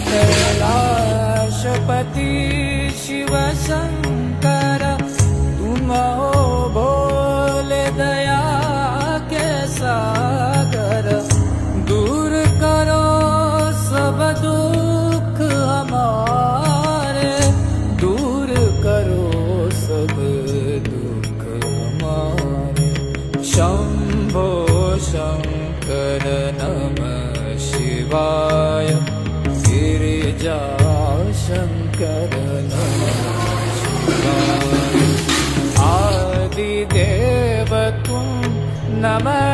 कैलाशपति शिव शंकर, तुम हो भोले दया के सागर। दूर करो सब दुख हमारे, दूर करो सब दुख हमारे। शंभो शंकर नमः शिवाय, गिरिजा शंकर नमः शिवाय। आदिदेव तुम नमः